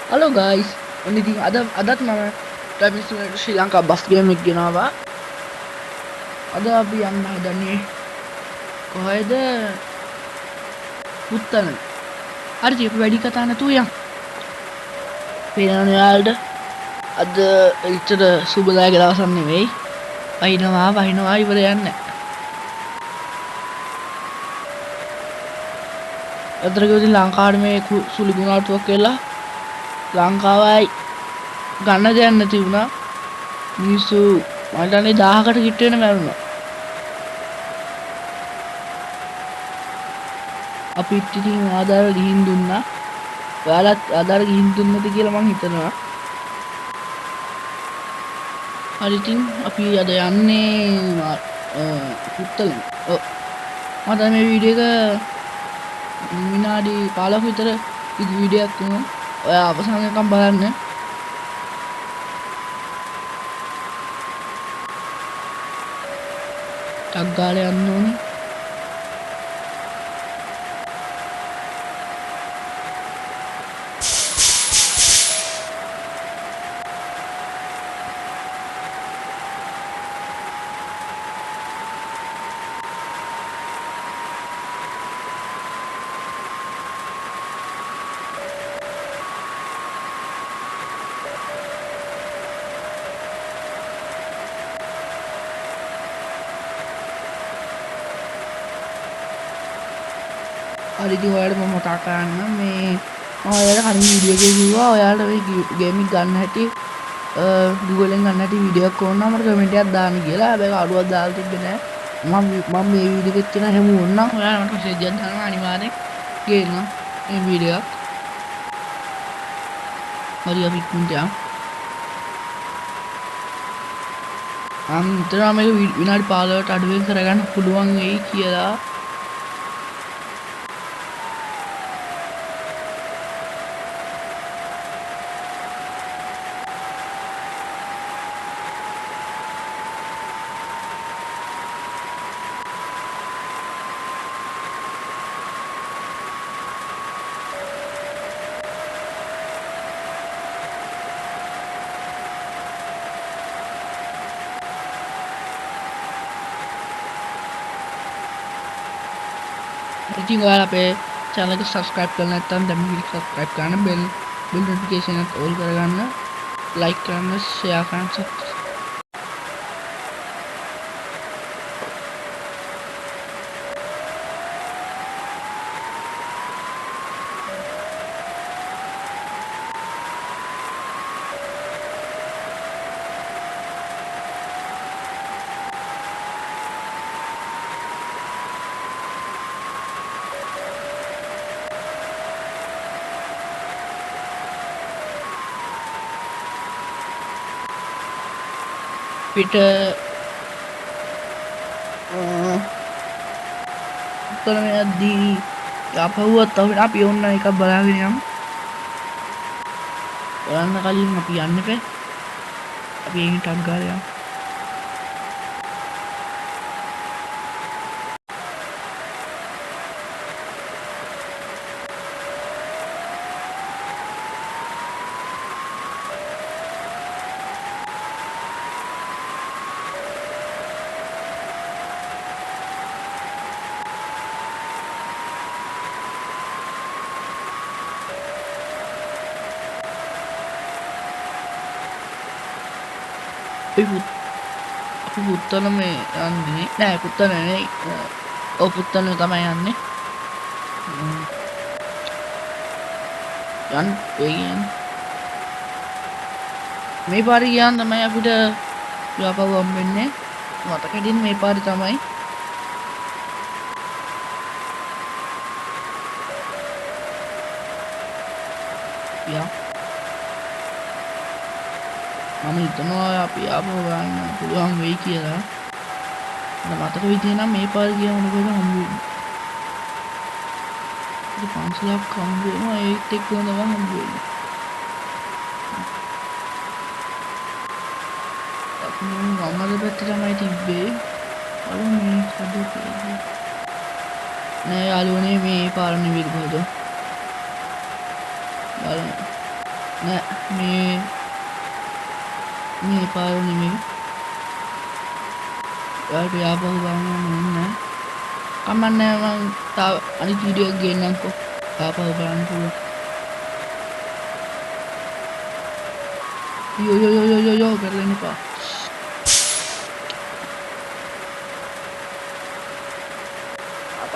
Halo guys, ini ada mama driving simulator Sri Lanka bus game එක ගෙනාවා. අද අපි යන්න හදන්නේ කොහෙද? පුත්තන. හරි අපි වැඩි කතා නැතුව යමු. පේනවනේ ඔයාලට අද එච්චර සුබදායක දවසක් නෙවෙයි. වහිනවා ඉවර යන්නේ. අතර ගිහින් ලංකාවේ මේ සුළු ගුණාටුවක් කියලා ලංකාවයි ගන්න දෙයක් නැති වුණා. මිනිස්සු මට අනේ 1000කට කිට්ට වෙන මැරුණා. අපිත් ඉතින් ආධාර ගිහින් දුන්නා. ඔයාලත් ආධාර ගිහින් දුන්නද කියලා මං හිතනවා. හරි ඉතින් අපි අද යන්නේ පුත්තලම. ඔව්. මම මේ වීඩියෝ එක විනාඩි 15ක විතර වීඩියෝ එකක් කරනවා. ඔයා අවසන් වෙනකම් බලන්න. ටක් ගාලා යන්න ඕනේ. හරි ඉතින් ඔයාලට මම මතක් කරන්න මේ මම ඔයාලට කලින් වීඩියෝ එකේ කිව්වා ඔයාලට මේ ගේම් එක ගන්න හැටි Google එකෙන් ගන්න හැටි වීඩියෝ එකක් ඕන නම් මට කමෙන්ට් එකක් දාන්න කියලා. හැබැයි අඩුවක් දාලා තිබ්බේ නෑ. මම මේ වීඩියෝ එකේ තියෙන හැම ඕනනම් ඔයාලා මට මෙසේජ් එකක් දානවා අනිවාර්යෙන් ගේනවා මේ වීඩියෝ එක. හරි අපි ඉක්මනට යමු. මම හිතනවා මේක විනාඩි 15කට අඩුවෙන් කරගන්න පුළුවන් වෙයි කියලා. ඉතින් ඔයාලා අපේ channel එක subscribe කරලා නැත්නම් දැන් මේක subscribe කරන්න bell notification එක all කරගන්න like කරන්න share කරන්න පිට උත්තර මෙයදී අපහුවත් අපි ඕන්න එකක් බලාගෙන යමු. බලන්න කලින් අපි යන්න එපා. අපි එකින් ටක් ගාලා යමු. අපි පුත්තල මේ යන්නේ නෑ පුත්තල නෙවෙයි ඔව් පුත්තල තමයි යන්නේ යන්න ඒ කියන්නේ මේ පාරේ ගියාම තමයි අපිට යාපව හම්බෙන්නේ මතකෙදින් මේ පාරේ තමයි යා මම හිතනවා අපි ආපහු ගන්න පුළුවන් වෙයි කියලා. මට මතක විදිහේ නම් මේ පාර ගියා මොනකද හම්බ වෙන්නේ. ඉතින් 500ක් හම්බ වෙනවා ඒත් එක්ක තමයි හම්බ වෙන්නේ. අපි මමද පැත්තේ තමයි තිබ්බේ. අර මේ කඩේ නෑ යාළුවනේ මේ පාර නෙවෙයි කොහෙද? බලන්න. නෑ මේ පාර නෙමෙයි. ඔයාලට යාපහු ගාන්න ඕනේ. කමන්නේ මං තව අනිත් වීඩියෝ එක ගේන්නම්කෝ. යාපහු බලන්න පුළුවන්. යෝ කරලා ඉන්නපා.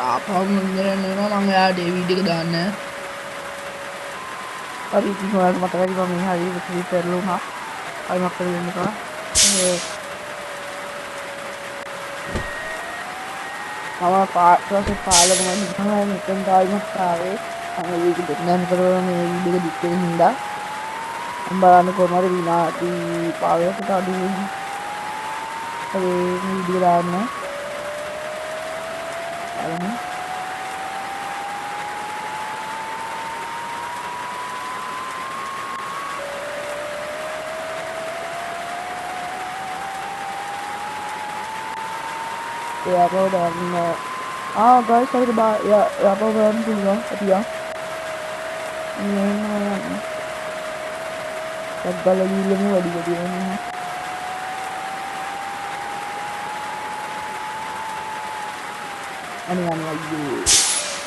ආපහු මුන්දරන්න වෙනවා මං එයාට ඒ වීඩියෝ එක දාන්න. හරි ඉතින් ඔයාලට මතක ඇති මම මේ හරියට ක්ලිප් පෙරළුණා. හරි මක් කරලා දෙන්න එපා. මම පාස්සේ පාලක මම හිතනවා මෙතෙන් ඩායිමත් ආවේ අර වීඩියෝ දෙක දැන් කරලා මේ වීඩියෝ එක දික් වෙන හින්දා මම බලන්න කොහමද විනාඩි 15කට අඩු වෙන්නේ ඒ වීඩියෝ දාන්න බලන්න ඒ අපෝ දාන්න guys හරියට අපෝ බලන්න පුළුවන් අපියා මේ සබ්බල ගිල්ලම වැඩි වැඩි වෙනවා අනේ අයියෝ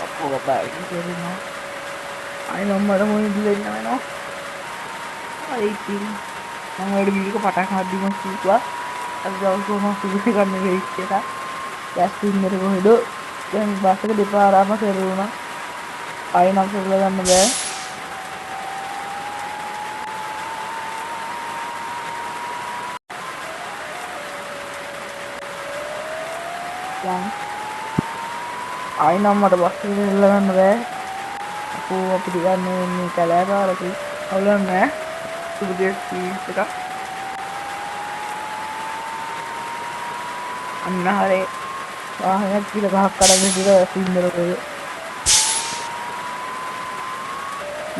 අපෝ බබා ඉතිරිනවා අය මම්මට මොනේ දෙන්න වෙනවා අය ඉතින් මම ඔය වීඩියෝ එක පටන් ගන්නදීම කිව්වා අද දවස් කොහොමද සුදුසු ගන්න වෙයිච් එක දැස්සින් මෙතන කොහෙද දැන් බස් එක දෙපාරම කෙරුණා ආයෙ නම් කරලා ගන්න බෑ දැන් ආයෙ නම් මට බස් එක දෙල්ල ගන්න බෑ අපෝ අපිට ගන්න මේ කැලෑ පාරක අවුලක් නෑ සුබදේශ සීට් එක අන්න හරේ වාහනයක් කියලා ගහක් කඩගෙන ඉඳලා සින්නර කොහෙද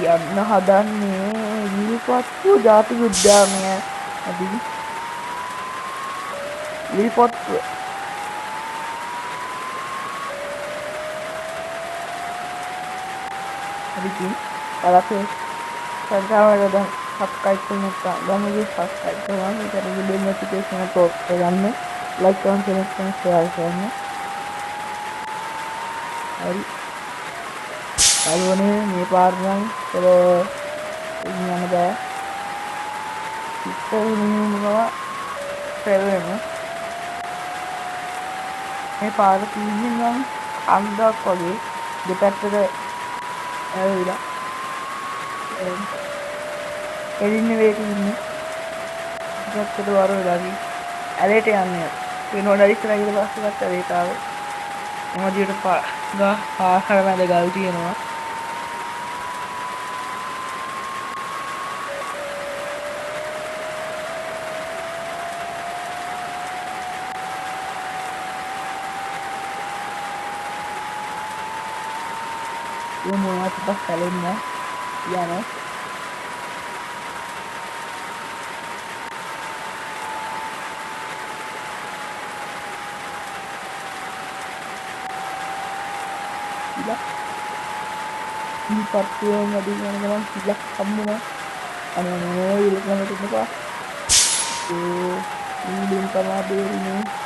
යන්න හදන්නේ විල්පත්තු ජාතික උද්‍යානය අදී විල්පත්තු අදිකින් බලන්න සංකාවල දැන් සබ්ස්ක්‍රයිබ් කරන්න ගමගේ සබ්ස්ක්‍රයිබ් කරනවා මේකට විඩියෝ නොටිෆිකේෂන් එක ඔෆ් කරගන්න ලයික් කරන්න ෂෙයාර් කරන්න හරි අලුවනේ මේ පාර නම් යන්න බෑ ඉතින් මොනවා පෙරෙම මේ පාර තියෙන්නේ නම් අන්දක් වගේ දෙපැත්තට ඇවිලා එදින්නේ වේක ඉන්නේ දෙපැත්තට වර වෙලා ගිහින් ඇලේට යන්නේ වෙනවඩ ඉස්සරහ ඊට පස්සේ ගත්ත වේකාවේ එමදියට පාහර මැද ගල් තියෙනවා ये मोना के पास सैलून में यानी tidak di partiu ngadi ngomong tidak kamu mah anu itu kan itu apa tuh ini belum pernah ini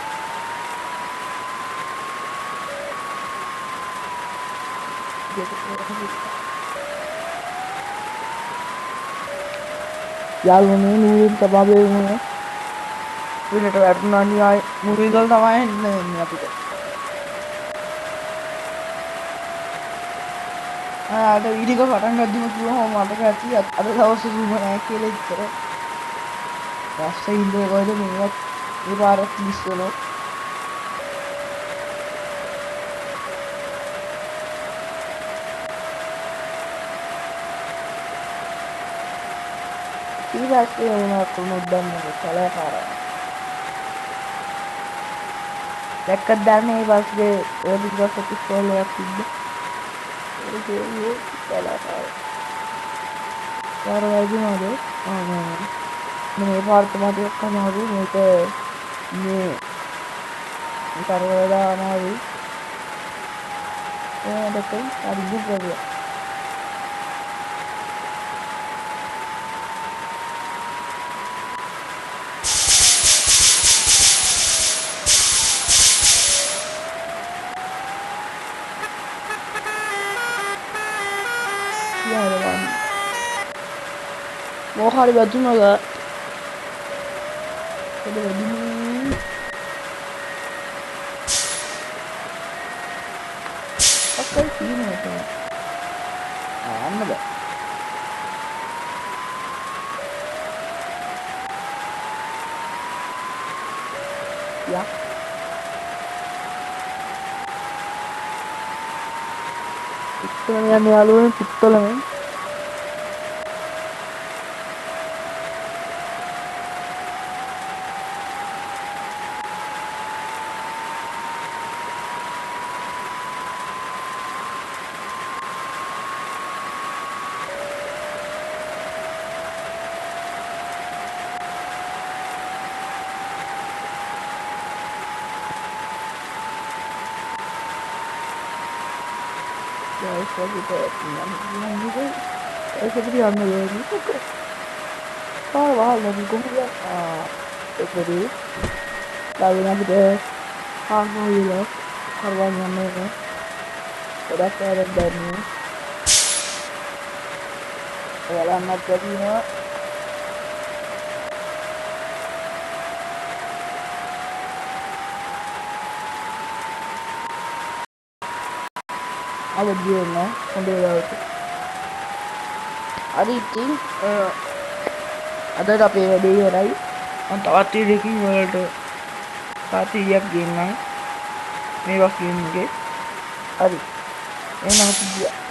යාළුවනේ නූරුන් සභාවේ වුණේ විලට වැටුණා නියයි මුරිගල් තමයි එන්නේ අපිට ආට වීඩියෝ පටන් ගද්දිම කිව්වම මතක ඇති අද දවස් සුම නැහැ කියලා ඉතර රස්සේ ඉඳලා කොහෙද මේවත් මේ පාරක් මිස්සනෝ ඊපස්සේ වුණා කොමුද්දන්නේ කලේ පාරක් දැක්කද දැන්නේ ඊපස්සේ ඔය විදිහට ඉස්කෝලේ තිබ්බ ඒ කලේ පාරක් පාරවයිද මේ පාර්ක මාටියක් කරනවලු මේක මේ කරවලා අමාරු ඒකට හරි දුක මොකක් හරි වැදුනක එද වැදුනේ අක්කයි තියෙනවට යන්න බෑ යා පිටතම යන්නේ යාළුවනේ පිටතලම guys kita seperti yang ini wah lagi ya jadi lalu nanti deh gitu harganya mereka udah keren banget alamat jadinya ada dia lah sambil laut ada itu ada tapi dia rai untuk hati lagi world hati ya game lah ini was game ke ada enak dia